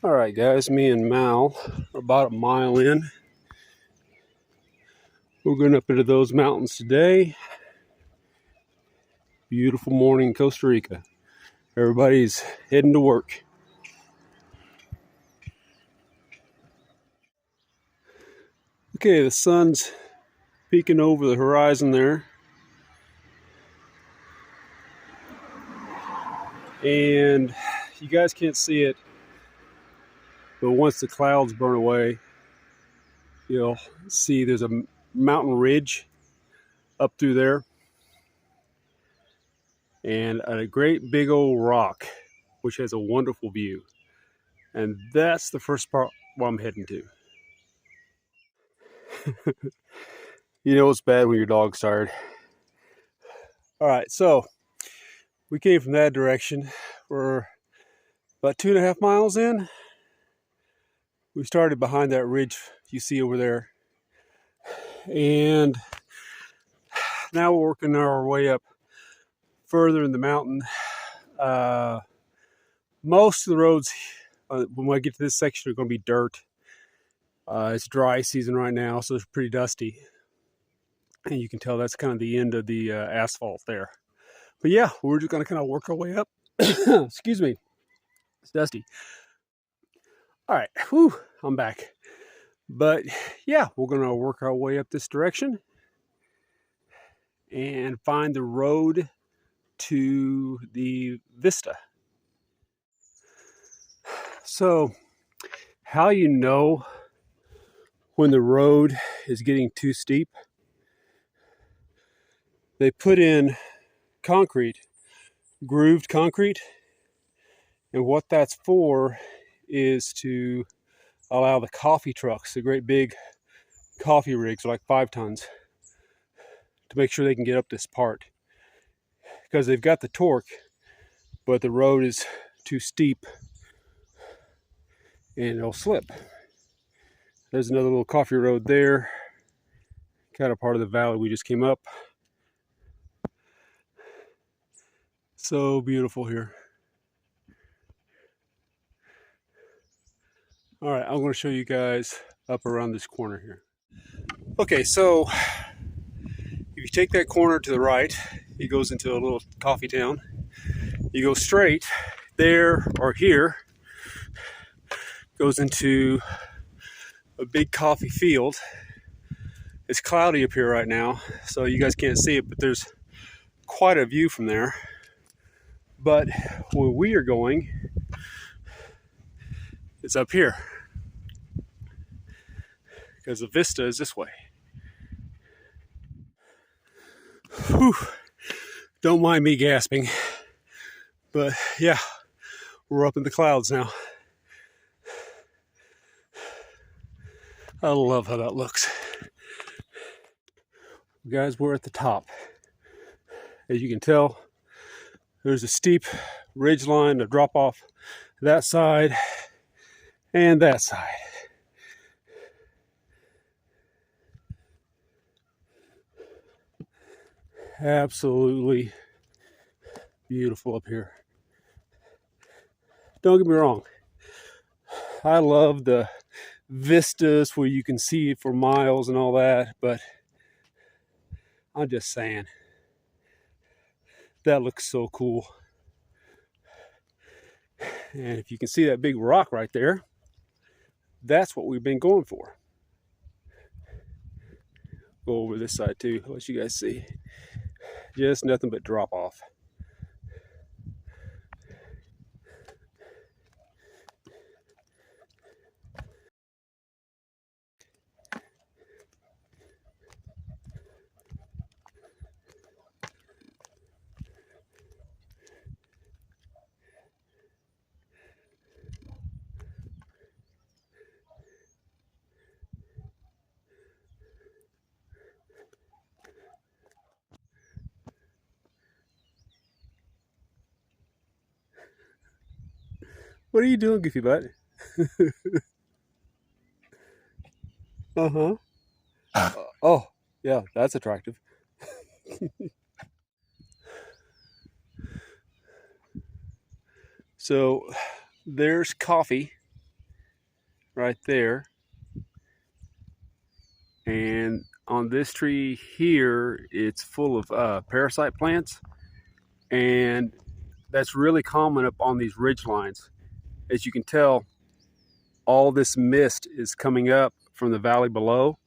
All right, guys, me and Mal are about a mile in. We're going up into those mountains today. Beautiful morning in Costa Rica. Everybody's heading to work. Okay, the sun's peeking over the horizon there. And you guys can't see it, but once the clouds burn away, you'll see there's a mountain ridge up through there and a great big old rock, which has a wonderful view. And that's the first part where I'm heading to. You know it's bad when your dog's tired. All right, so we came from that direction. We're about 2.5 miles in. We started behind that ridge you see over there. And now we're working our way up further in the mountain. Most of the roads, when I get to this section, are going to be dirt. It's dry season right now, so it's pretty dusty. And you can tell that's kind of the end of the asphalt there. But yeah, we're just going to kind of work our way up. Excuse me. It's dusty. All right. Whew, I'm back. But yeah, we're going to work our way up this direction and find the road to the vista. So, how you know when the road is getting too steep? They put in concrete, grooved concrete, and what that's for is to allow the coffee trucks, the great big coffee rigs, like 5 tons, to make sure they can get up this part, because they've got the torque, but the road is too steep and it'll slip. There's another little coffee road there, kind of part of the valley we just came up. So beautiful here. All right, I'm going to show you guys up around this corner here. Okay, so if you take that corner to the right, it goes into a little coffee town. You go straight there or here, goes into a big coffee field. It's cloudy up here right now, so you guys can't see it, but there's quite a view from there. But where we are going is up here, because the vista is this way. Whew. Don't mind me gasping, but yeah, we're up in the clouds now. I love how that looks. Guys, we're at the top. As you can tell, there's a steep ridge line to drop off that side and that side. Absolutely beautiful up here. Don't get me wrong, I love the vistas where you can see it for miles and all that, but I'm just saying, that looks so cool. And if you can see that big rock right there, that's what we've been going for. Go over this side too, let you guys see. Just nothing but drop off. What are you doing, Goofy Butt? Uh-huh. Oh, yeah, that's attractive. So there's coffee right there. And on this tree here, it's full of parasite plants, and that's really common up on these ridge lines. As you can tell, all this mist is coming up from the valley below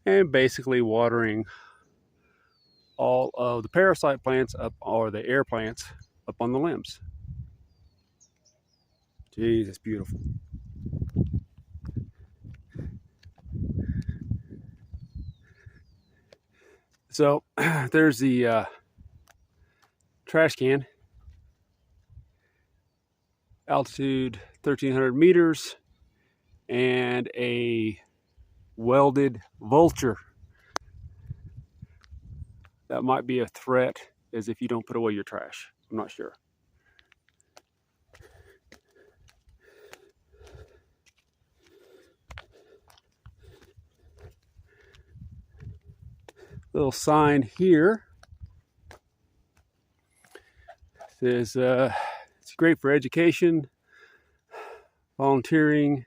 and basically watering all of the parasite plants up, or the air plants up on the limbs. Jeez, it's beautiful. So there's the trash can, altitude 1,300 meters, and a welded vulture. That might be a threat, as if you don't put away your trash. I'm not sure. Little sign here says it's great for education, volunteering,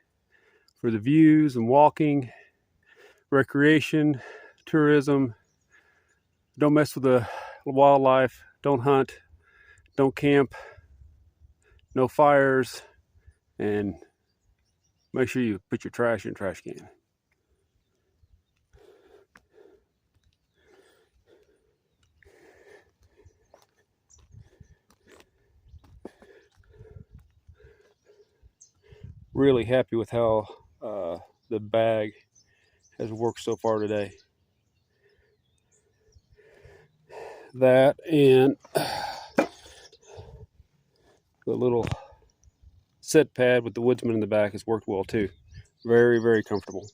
for the views and walking, recreation, tourism. Don't mess with the wildlife, don't hunt, don't camp, no fires, and make sure you put your trash in a trash can. Really happy with how the bag has worked so far today. That and the little set pad with the woodsman in the back has worked well too. Very, very comfortable.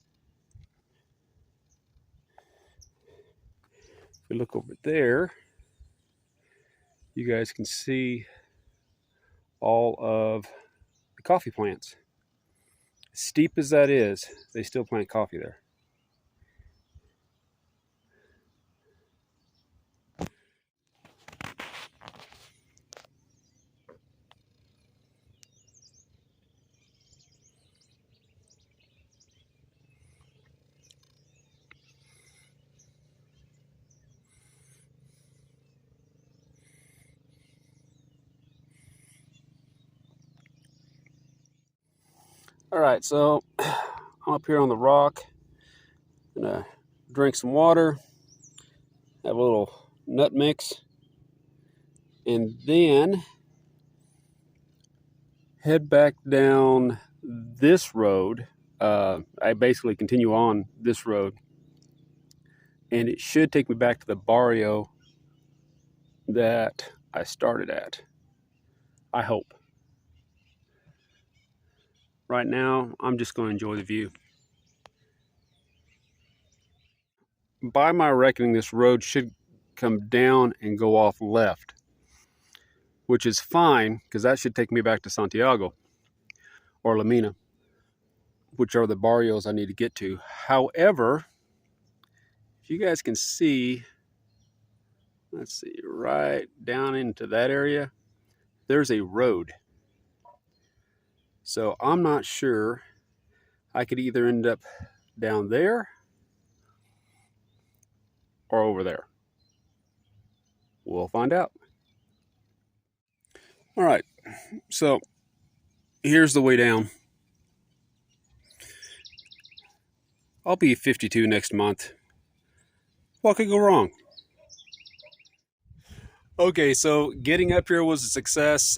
If we look over there, you guys can see all of the coffee plants. As steep as that is, they still plant coffee there. All right, so I'm up here on the rock. I'm gonna drink some water, have a little nut mix, and then head back down this road. I basically continue on this road, and it should take me back to the barrio that I started at. I hope. Right now, I'm just going to enjoy the view. By my reckoning, this road should come down and go off left, which is fine because that should take me back to Santiago or La Mina, which are the barrios I need to get to. However, if you guys can see, let's see, right down into that area, there's a road. So I'm not sure. I could either end up down there or over there. We'll find out. All right, so here's the way down. I'll be 52 next month. What could go wrong? Okay, so getting up here was a success.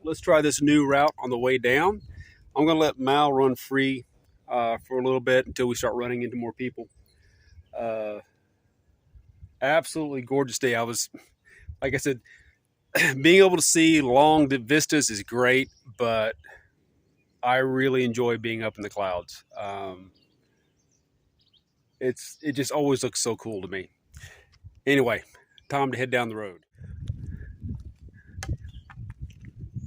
Let's try this new route on the way down. I'm gonna let Mal run free for a little bit until we start running into more people. Absolutely gorgeous day. I was, like I said, being able to see long vistas is great, but I really enjoy being up in the clouds. It just always looks so cool to me. Anyway, time to head down the road.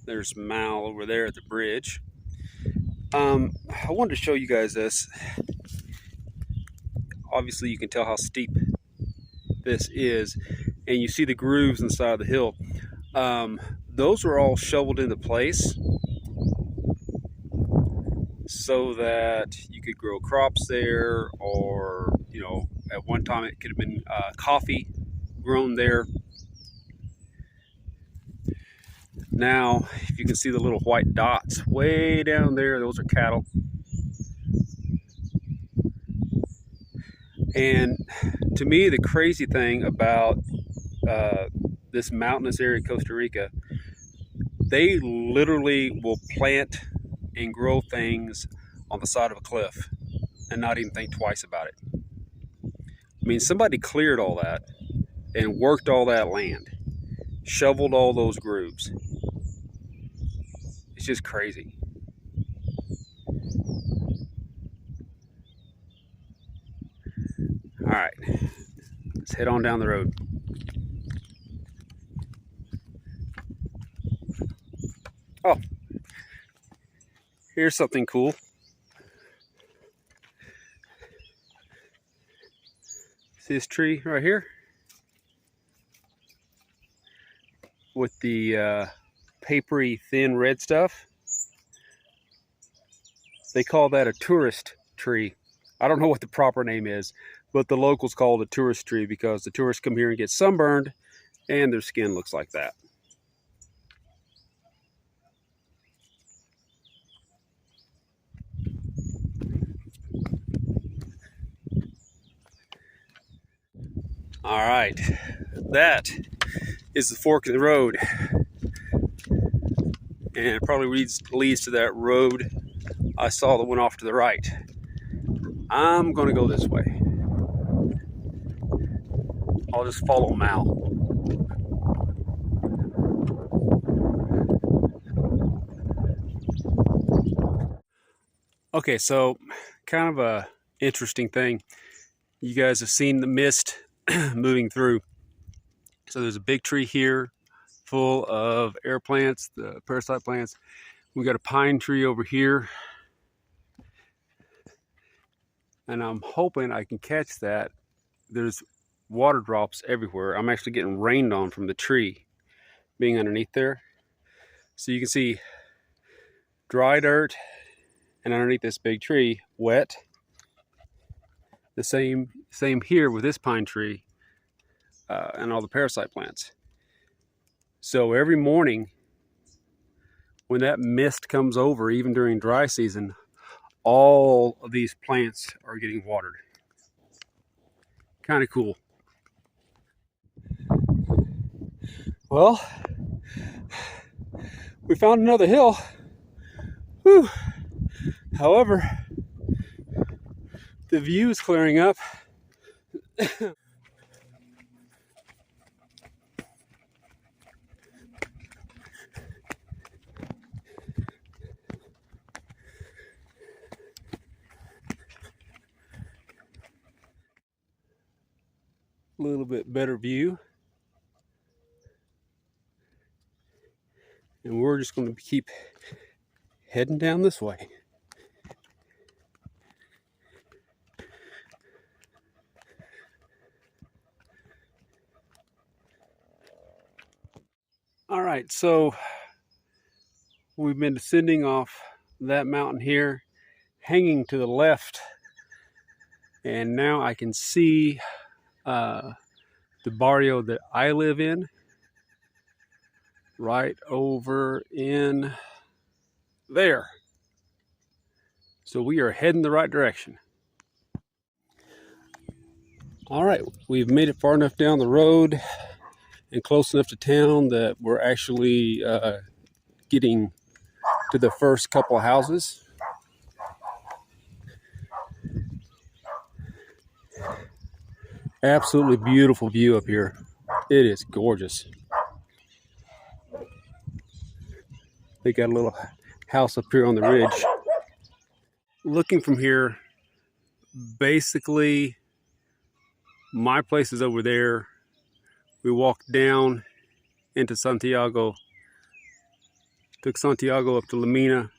There's Mal over there at the bridge. I wanted to show you guys this. Obviously, you can tell how steep this is, and you see the grooves inside of the hill. Those are all shoveled into place so that you could grow crops there, or at one time it could have been coffee grown there. Now, if you can see the little white dots way down there, those are cattle. And to me, the crazy thing about this mountainous area, Costa Rica, they literally will plant and grow things on the side of a cliff and not even think twice about it. I mean, somebody cleared all that and worked all that land, shoveled all those grooves. It's just crazy. All right, let's head on down the road. Oh, here's something cool. See this tree right here with the papery thin red stuff? They call that a tourist tree. I don't know what the proper name is, but the locals call it a tourist tree because the tourists come here and get sunburned and their skin looks like that. All right, that is the fork in the road, and it probably leads to that road I saw that went off to the right. I'm gonna go this way. I'll just follow Mal. Okay, so kind of a interesting thing. You guys have seen the mist moving through. So there's a big tree here full of air plants, the parasite plants. We got a pine tree over here. And I'm hoping I can catch that. There's water drops everywhere. I'm actually getting rained on from the tree being underneath there. So you can see dry dirt and underneath this big tree, wet. The same here with this pine tree and all the parasite plants. So every morning when that mist comes over, even during dry season, all of these plants are getting watered. Kind of cool. Well, we found another hill. Whew. However, the view is clearing up. A little bit better view. And we're just going to keep heading down this way. All right, so we've been descending off that mountain here, hanging to the left, and now I can see the barrio that I live in right over in there. So we are heading the right direction. All right, we've made it far enough down the road and close enough to town that we're actually getting to the first couple of houses. Absolutely beautiful view up here. It is gorgeous. They got a little house up here on the ridge. Looking from here, basically my place is over there. We walked down into Santiago, took Santiago up to Lamina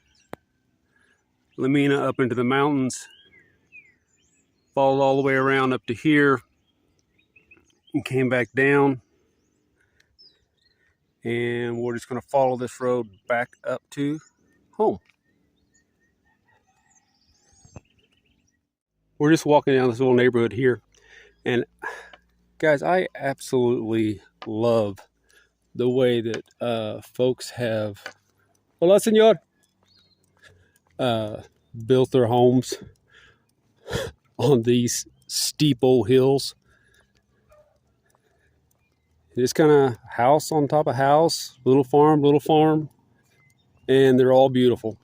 up into the mountains, followed all the way around up to here, and came back down. And we're just going to follow this road back up to home. We're just walking down this little neighborhood here, and guys, I absolutely love the way that folks have, hola señor, built their homes on these steep old hills. Just kind of house on top of house, little farm, and they're all beautiful.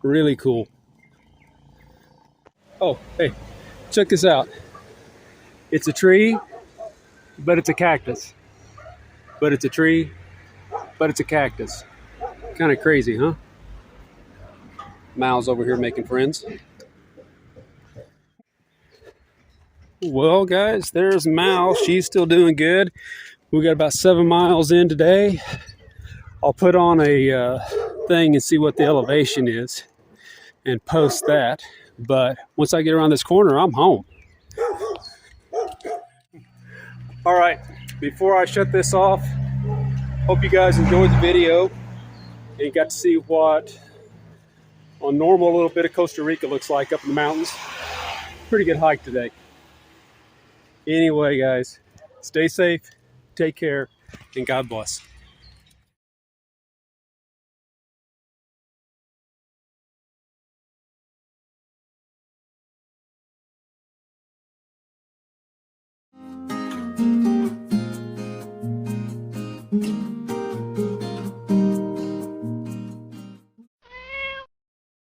Really cool. Oh, hey, check this out. It's a tree, but it's a cactus. But it's a tree, but it's a cactus. Kind of crazy, huh? Mal's over here making friends. Well, guys, there's Mal. She's still doing good. We got about 7 miles in today. I'll put on a thing and see what the elevation is and post that. But once I get around this corner, I'm home. All right, before I shut this off, hope you guys enjoyed the video and got to see what a normal little bit of Costa Rica looks like up in the mountains. Pretty good hike today. Anyway, guys, stay safe, take care, and God bless.